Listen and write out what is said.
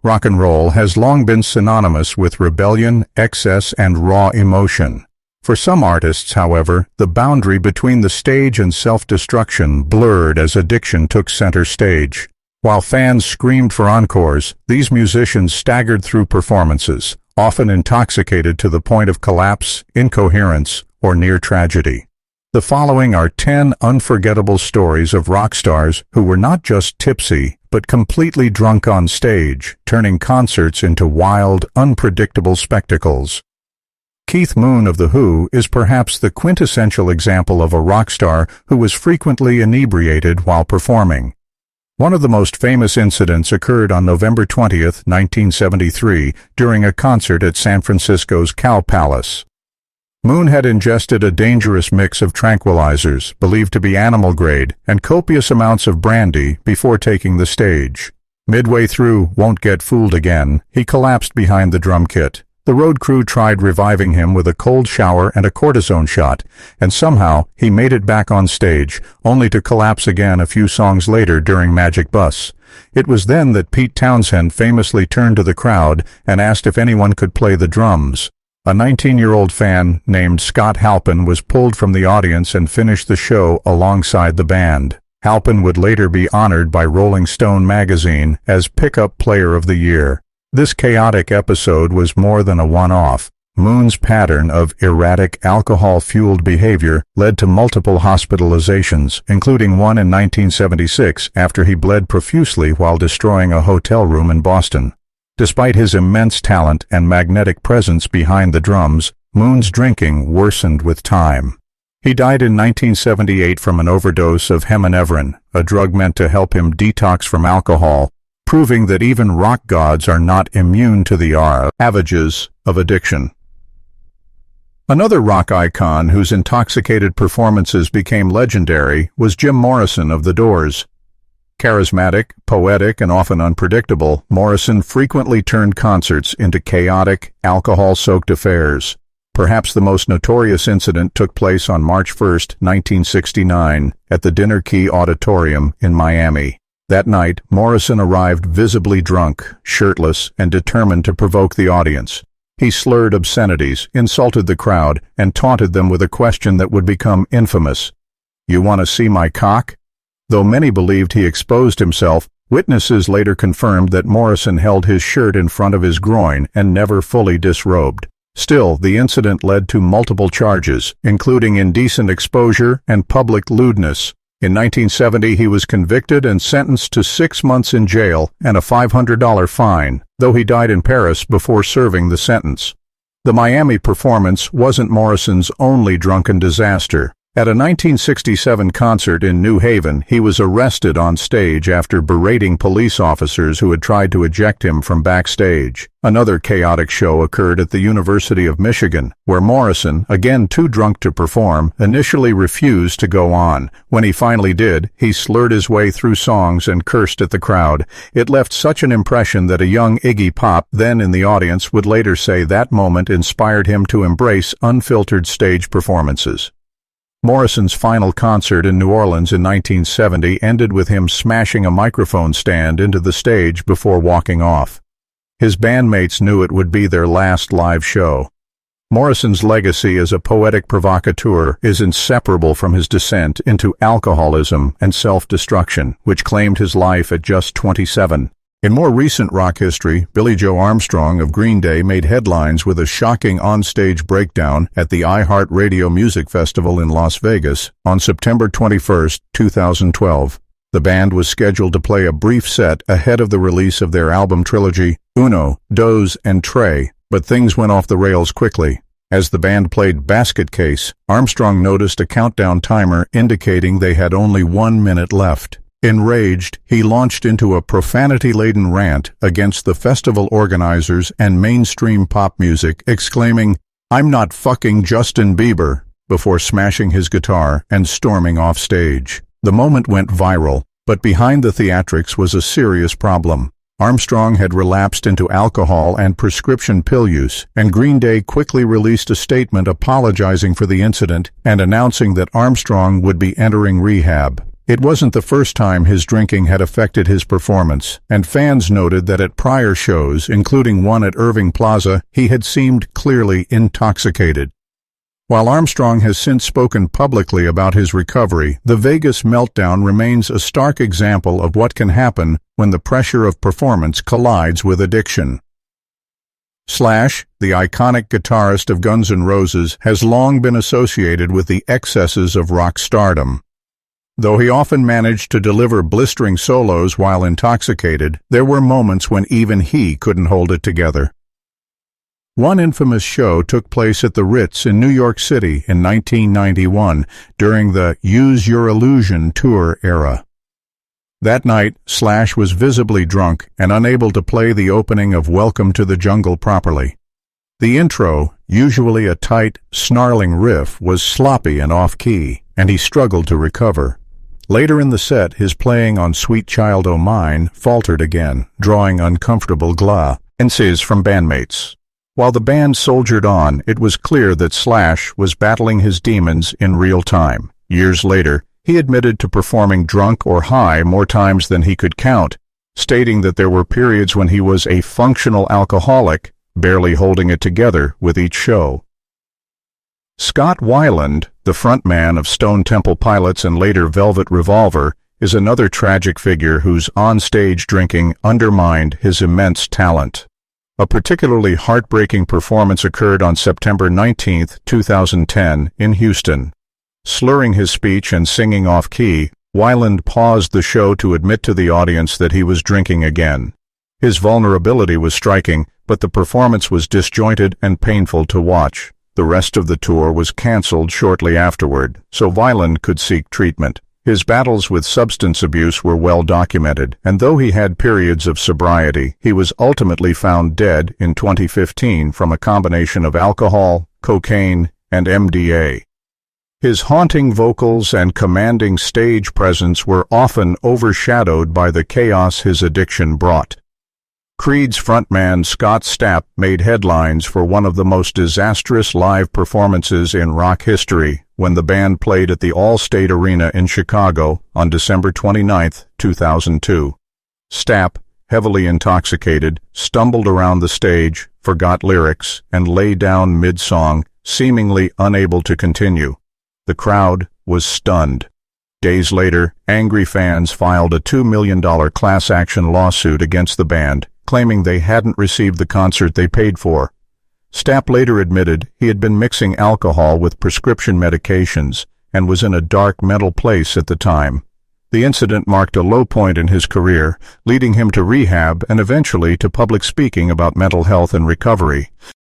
Rock and roll has long been synonymous with rebellion, excess, and raw emotion. For some artists, however, the boundary between the stage and self-destruction blurred as addiction took center stage. While fans screamed for encores, these musicians staggered through performances, often intoxicated to the point of collapse, incoherence, or near tragedy. The following are 10 unforgettable stories of rock stars who were not just tipsy, but completely drunk on stage, turning concerts into wild, unpredictable spectacles. Keith Moon of The Who is perhaps the quintessential example of a rock star who was frequently inebriated while performing. One of the most famous incidents occurred on November 20, 1973, during a concert at San Francisco's Cow Palace. Moon had ingested a dangerous mix of tranquilizers, believed to be animal grade, and copious amounts of brandy before taking the stage. Midway through Won't Get Fooled Again, he collapsed behind the drum kit. The road crew tried reviving him with a cold shower and a cortisone shot, and somehow he made it back on stage, only to collapse again a few songs later during Magic Bus. It was then that Pete Townshend famously turned to the crowd and asked if anyone could play the drums. A 19-year-old fan named Scott Halpin was pulled from the audience and finished the show alongside the band. Halpin would later be honored by Rolling Stone magazine as Pickup Player of the Year. This chaotic episode was more than a one-off. Moon's pattern of erratic, alcohol-fueled behavior led to multiple hospitalizations, including one in 1976 after he bled profusely while destroying a hotel room in Boston. Despite his immense talent and magnetic presence behind the drums, Moon's drinking worsened with time. He died in 1978 from an overdose of heminevrin, a drug meant to help him detox from alcohol, proving that even rock gods are not immune to the ravages of addiction. Another rock icon whose intoxicated performances became legendary was Jim Morrison of The Doors. Charismatic, poetic, and often unpredictable, Morrison frequently turned concerts into chaotic, alcohol-soaked affairs. Perhaps the most notorious incident took place on March 1, 1969, at the Dinner Key Auditorium in Miami. That night, Morrison arrived visibly drunk, shirtless, and determined to provoke the audience. He slurred obscenities, insulted the crowd, and taunted them with a question that would become infamous. "You want to see my cock?" Though many believed he exposed himself, witnesses later confirmed that Morrison held his shirt in front of his groin and never fully disrobed. Still, the incident led to multiple charges, including indecent exposure and public lewdness. In 1970, he was convicted and sentenced to 6 months in jail and a $500 fine, though he died in Paris before serving the sentence. The Miami performance wasn't Morrison's only drunken disaster. At a 1967 concert in New Haven, he was arrested on stage after berating police officers who had tried to eject him from backstage. Another chaotic show occurred at the University of Michigan, where Morrison, again too drunk to perform, initially refused to go on. When he finally did, he slurred his way through songs and cursed at the crowd. It left such an impression that a young Iggy Pop, then in the audience, would later say that moment inspired him to embrace unfiltered stage performances. Morrison's final concert in New Orleans in 1970 ended with him smashing a microphone stand into the stage before walking off. His bandmates knew it would be their last live show. Morrison's legacy as a poetic provocateur is inseparable from his descent into alcoholism and self-destruction, which claimed his life at just 27. In more recent rock history, Billie Joe Armstrong of Green Day made headlines with a shocking on-stage breakdown at the iHeartRadio Music Festival in Las Vegas on September 21, 2012. The band was scheduled to play a brief set ahead of the release of their album trilogy, Uno, Dos, and Tre, but things went off the rails quickly. As the band played Basket Case, Armstrong noticed a countdown timer indicating they had only 1 minute left. Enraged, he launched into a profanity-laden rant against the festival organizers and mainstream pop music, exclaiming, "I'm not fucking Justin Bieber," before smashing his guitar and storming off stage. The moment went viral, but behind the theatrics was a serious problem. Armstrong had relapsed into alcohol and prescription pill use, and Green Day quickly released a statement apologizing for the incident and announcing that Armstrong would be entering rehab. It wasn't the first time his drinking had affected his performance, and fans noted that at prior shows, including one at Irving Plaza, he had seemed clearly intoxicated. While Armstrong has since spoken publicly about his recovery, the Vegas meltdown remains a stark example of what can happen when the pressure of performance collides with addiction. Slash, the iconic guitarist of Guns N' Roses, has long been associated with the excesses of rock stardom. Though he often managed to deliver blistering solos while intoxicated, there were moments when even he couldn't hold it together. One infamous show took place at the Ritz in New York City in 1991 during the Use Your Illusion tour era. That night, Slash was visibly drunk and unable to play the opening of Welcome to the Jungle properly. The intro, usually a tight, snarling riff, was sloppy and off-key, and he struggled to recover. Later in the set, his playing on Sweet Child O' Mine faltered again, drawing uncomfortable glances from bandmates. While the band soldiered on, it was clear that Slash was battling his demons in real time. Years later, he admitted to performing drunk or high more times than he could count, stating that there were periods when he was a functional alcoholic, barely holding it together with each show. Scott Weiland, the frontman of Stone Temple Pilots and later Velvet Revolver, is another tragic figure whose on-stage drinking undermined his immense talent. A particularly heartbreaking performance occurred on September 19, 2010, in Houston. Slurring his speech and singing off-key, Weiland paused the show to admit to the audience that he was drinking again. His vulnerability was striking, but the performance was disjointed and painful to watch. The rest of the tour was cancelled shortly afterward, so Weiland could seek treatment. His battles with substance abuse were well documented, and though he had periods of sobriety, he was ultimately found dead in 2015 from a combination of alcohol, cocaine, and MDA. His haunting vocals and commanding stage presence were often overshadowed by the chaos his addiction brought. Creed's frontman Scott Stapp made headlines for one of the most disastrous live performances in rock history when the band played at the All-State Arena in Chicago on December 29, 2002. Stapp, heavily intoxicated, stumbled around the stage, forgot lyrics, and lay down mid-song, seemingly unable to continue. The crowd was stunned. Days later, angry fans filed a $2 million class action lawsuit against the band, claiming they hadn't received the concert they paid for. Stapp later admitted he had been mixing alcohol with prescription medications and was in a dark mental place at the time. The incident marked a low point in his career, leading him to rehab and eventually to public speaking about mental health and recovery.